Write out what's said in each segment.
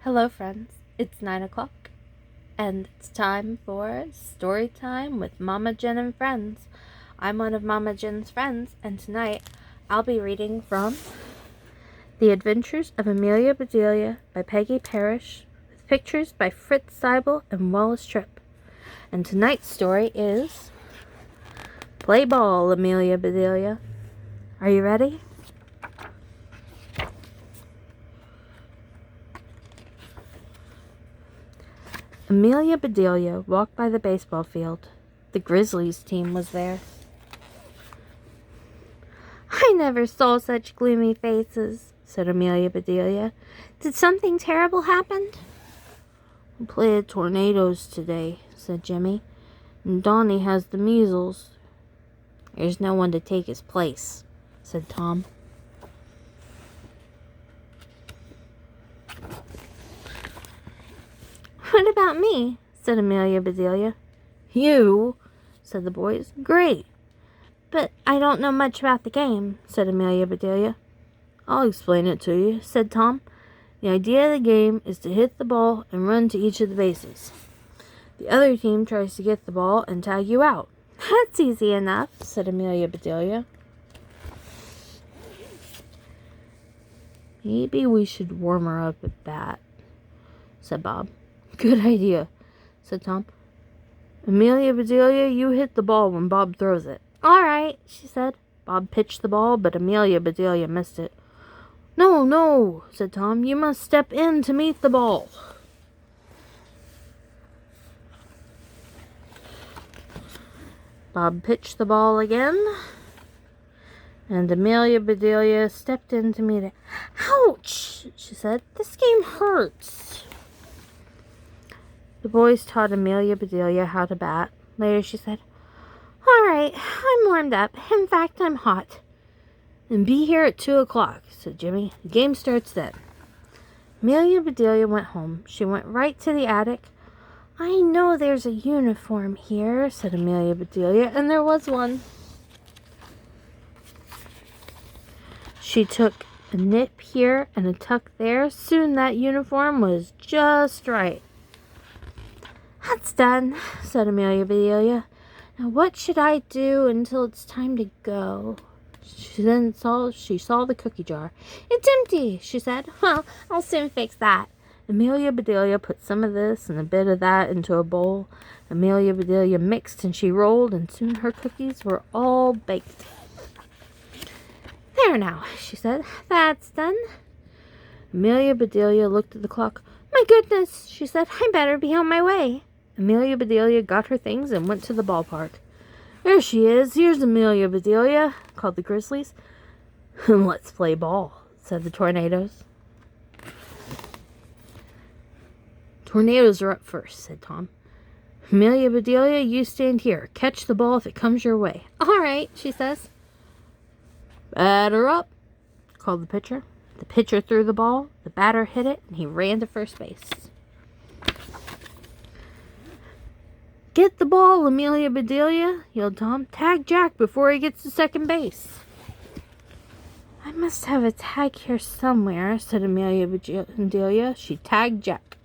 Hello friends, it's 9 o'clock, and it's time for story time with Mama Jen and friends. I'm one of Mama Jen's friends, and tonight I'll be reading from The Adventures of Amelia Bedelia by Peggy Parrish, with pictures by Fritz Seibel and Wallace Tripp. And tonight's story is Play Ball, Amelia Bedelia. Are you ready? Amelia Bedelia walked by the baseball field. The Grizzlies team was there. "I never saw such gloomy faces," said Amelia Bedelia. "Did something terrible happen?" "We played tornadoes today," said Jimmy, "and Donnie has the measles." "There's no one to take his place," said Tom. "What about me?" said Amelia Bedelia. "You?" said the boys. "Great." "But I don't know much about the game," said Amelia Bedelia. "I'll explain it to you," said Tom. "The idea of the game is to hit the ball and run to each of the bases. The other team tries to get the ball and tag you out." "That's easy enough," said Amelia Bedelia. "Maybe we should warm her up at bat," said Bob. "Good idea," said Tom. "Amelia Bedelia, you hit the ball when Bob throws it." "All right," she said. Bob pitched the ball, but Amelia Bedelia missed it. "No, no," said Tom. "You must step in to meet the ball." Bob pitched the ball again, and Amelia Bedelia stepped in to meet it. "Ouch," she said. "This game hurts." The boys taught Amelia Bedelia how to bat. Later she said, "All right, I'm warmed up. In fact, I'm hot." "And be here at 2 o'clock, said Jimmy. "The game starts then." Amelia Bedelia went home. She went right to the attic. "I know there's a uniform here," said Amelia Bedelia, and there was one. She took a nip here and a tuck there. Soon that uniform was just right. "That's done," said Amelia Bedelia. "Now what should I do until it's time to go?" She saw the cookie jar. "It's empty," she said. "Well, I'll soon fix that." Amelia Bedelia put some of this and a bit of that into a bowl. Amelia Bedelia mixed and she rolled, and soon her cookies were all baked. "There now," she said. "That's done." Amelia Bedelia looked at the clock. "My goodness," she said. "I better be on my way." Amelia Bedelia got her things and went to the ballpark. "There she is. Here's Amelia Bedelia," called the Grizzlies. "Let's play ball," said the Tornadoes. "Tornadoes are up first," said Tom. "Amelia Bedelia, you stand here. Catch the ball if it comes your way." "All right," she says. "Batter up," called the pitcher. The pitcher threw the ball. The batter hit it, and he ran to first base. "Get the ball, Amelia Bedelia," yelled Tom. "Tag Jack before he gets to second base." "I must have a tag here somewhere," said Amelia Bedelia. She tagged Jack.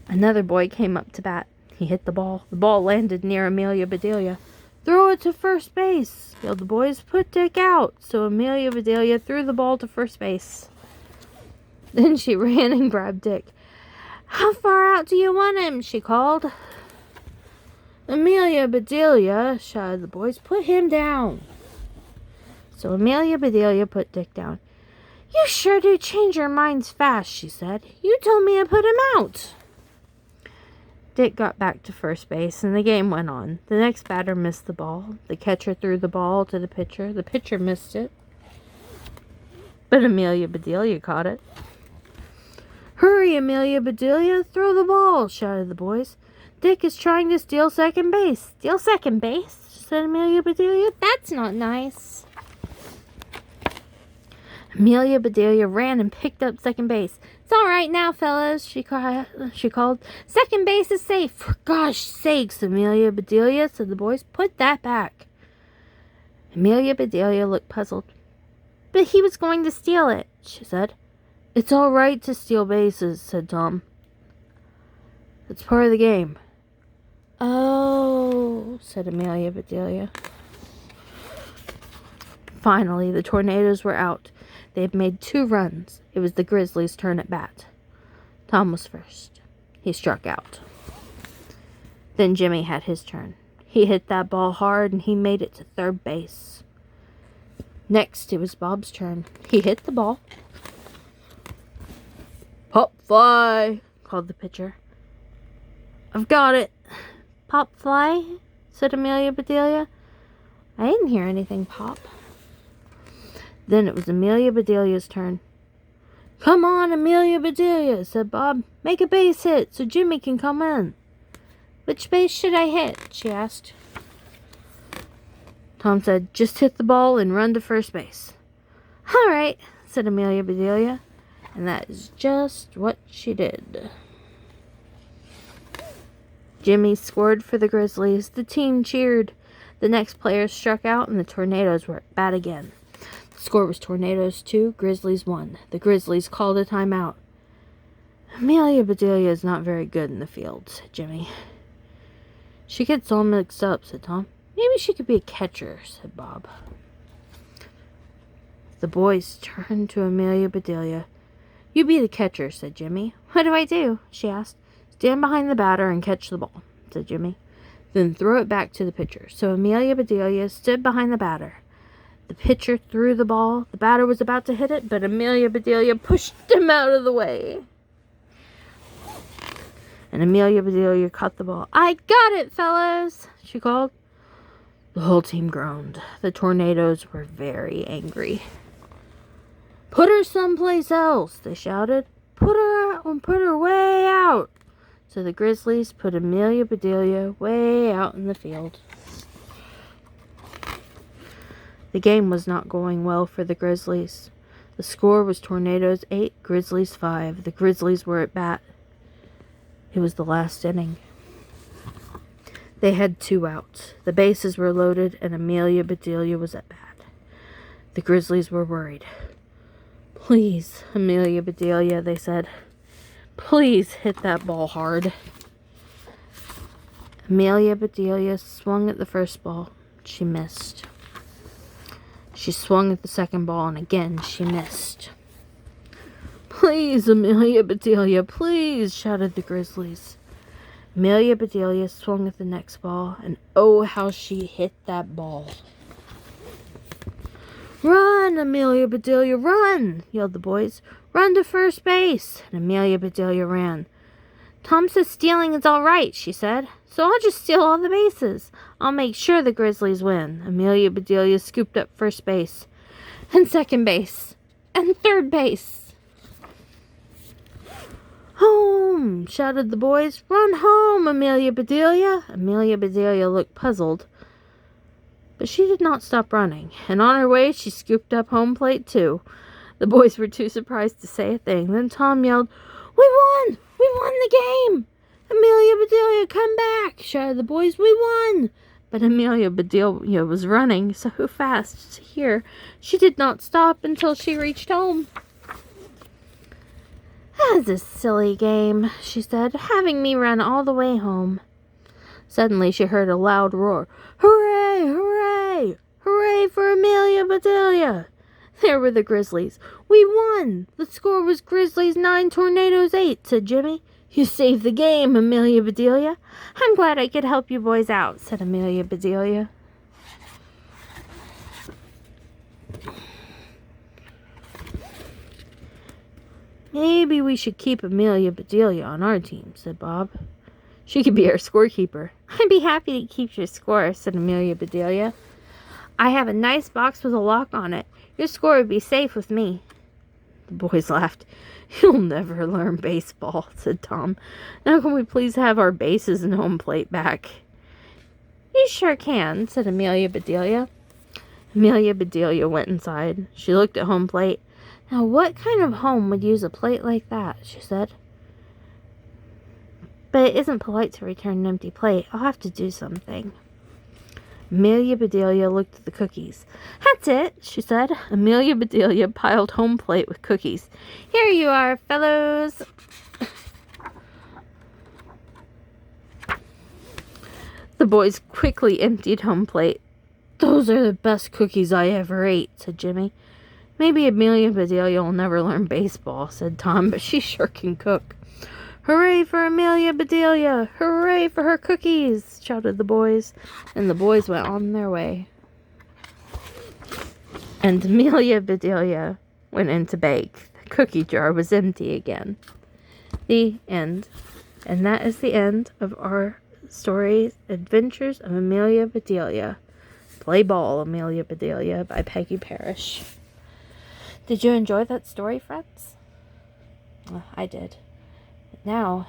Another boy came up to bat. He hit the ball. The ball landed near Amelia Bedelia. "Throw it to first base," yelled the boys. "Put Dick out." So Amelia Bedelia threw the ball to first base. Then she ran and grabbed Dick. "How far out do you want him?" she called. "Amelia Bedelia," shouted the boys, "put him down." So Amelia Bedelia put Dick down. "You sure do change your minds fast," she said. "You told me to put him out." Dick got back to first base, and the game went on. The next batter missed the ball. The catcher threw the ball to the pitcher. The pitcher missed it, but Amelia Bedelia caught it. "Hurry, Amelia Bedelia, throw the ball," shouted the boys. "Dick is trying to steal second base." "Steal second base?" said Amelia Bedelia. "That's not nice." Amelia Bedelia ran and picked up second base. "It's all right now, fellas," she called. "Second base is safe." "For gosh sakes, Amelia Bedelia," said the boys. "Put that back." Amelia Bedelia looked puzzled. "But he was going to steal it," she said. It's all right to steal bases, said Tom. It's part of the game. Oh, said Amelia Bedelia. Finally, the Tornadoes were out. They had made 2 runs. It was the Grizzlies' turn at bat. Tom was first. He struck out. Then Jimmy had his turn. He hit that ball hard and he made it to third base. Next, it was Bob's turn. He hit the ball. Pop fly, called the pitcher. I've got it. Pop fly, said Amelia Bedelia. I didn't hear anything pop. Then it was Amelia Bedelia's turn. Come on, Amelia Bedelia, said Bob. Make a base hit so Jimmy can come in. Which base should I hit? She asked. Tom said, just hit the ball and run to first base. All right, said Amelia Bedelia. And that is just what she did. Jimmy scored for the Grizzlies. The team cheered. The next player struck out and the Tornadoes were at bat again. The score was Tornadoes 2, Grizzlies 1. The Grizzlies called a timeout. Amelia Bedelia is not very good in the field, said Jimmy. She gets all mixed up, said Tom. Maybe she could be a catcher, said Bob. The boys turned to Amelia Bedelia. You be the catcher, said Jimmy. What do I do? She asked. Stand behind the batter and catch the ball, said Jimmy. Then throw it back to the pitcher. So Amelia Bedelia stood behind the batter. The pitcher threw the ball. The batter was about to hit it, but Amelia Bedelia pushed him out of the way. And Amelia Bedelia caught the ball. I got it, fellas, she called. The whole team groaned. The Tornadoes were very angry. Put her someplace else, they shouted. Put her out and put her way out. So the Grizzlies put Amelia Bedelia way out in the field. The game was not going well for the Grizzlies. The score was Tornadoes 8, Grizzlies 5. The Grizzlies were at bat. It was the last inning. They had 2 outs. The bases were loaded and Amelia Bedelia was at bat. The Grizzlies were worried. Please, Amelia Bedelia, they said. Please hit that ball hard. Amelia Bedelia swung at the first ball. She missed. She swung at the second ball, and again she missed. Please, Amelia Bedelia, please, shouted the Grizzlies. Amelia Bedelia swung at the next ball, and oh, how she hit that ball. Run, Amelia Bedelia, run, yelled the boys. Run to first base. And Amelia Bedelia ran. Tom says stealing is all right, she said. So I'll just steal all the bases. I'll make sure the Grizzlies win. Amelia Bedelia scooped up first base, and second base, and third base. Home, shouted the boys. Run home, Amelia Bedelia. Amelia Bedelia looked puzzled. But she did not stop running, and on her way she scooped up home plate too. The boys were too surprised to say a thing. Then Tom yelled, We won! We won the game! Amelia Bedelia, come back! Shouted the boys. We won! But Amelia Bedelia was running so fast here she did not stop until she reached home. That's a silly game, she said, having me run all the way home. Suddenly she heard a loud roar. Hooray! Hooray! Hooray for Amelia Bedelia! There were the Grizzlies. We won! The score was Grizzlies 9, Tornadoes 8, said Jimmy. You saved the game, Amelia Bedelia. I'm glad I could help you boys out, said Amelia Bedelia. Maybe we should keep Amelia Bedelia on our team, said Bob. She could be our scorekeeper. I'd be happy to keep your score, said Amelia Bedelia. I have a nice box with a lock on it. Your score would be safe with me. The boys laughed. You'll never learn baseball, said Tom. Now can we please have our bases and home plate back? You sure can, said Amelia Bedelia. Amelia Bedelia went inside. She looked at home plate. Now what kind of home would use a plate like that, she said. But it isn't polite to return an empty plate. I'll have to do something. Amelia Bedelia looked at the cookies. "That's it," she said. Amelia Bedelia piled home plate with cookies. "Here you are, fellows." The boys quickly emptied home plate. "Those are the best cookies I ever ate," said Jimmy. "Maybe Amelia Bedelia will never learn baseball," said Tom, "but she sure can cook." "Hooray for Amelia Bedelia! Hooray for her cookies!" shouted the boys, and the boys went on their way. And Amelia Bedelia went in to bake. The cookie jar was empty again. The end. And that is the end of our story, Adventures of Amelia Bedelia. Play Ball, Amelia Bedelia by Peggy Parrish. Did you enjoy that story, friends? Well, I did. Now,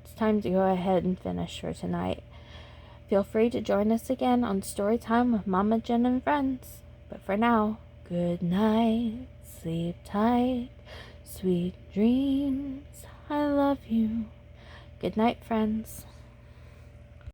it's time to go ahead and finish for tonight. Feel free to join us again on Storytime with Mama Jen and friends. But for now, good night, sleep tight, sweet dreams, I love you. Good night, friends.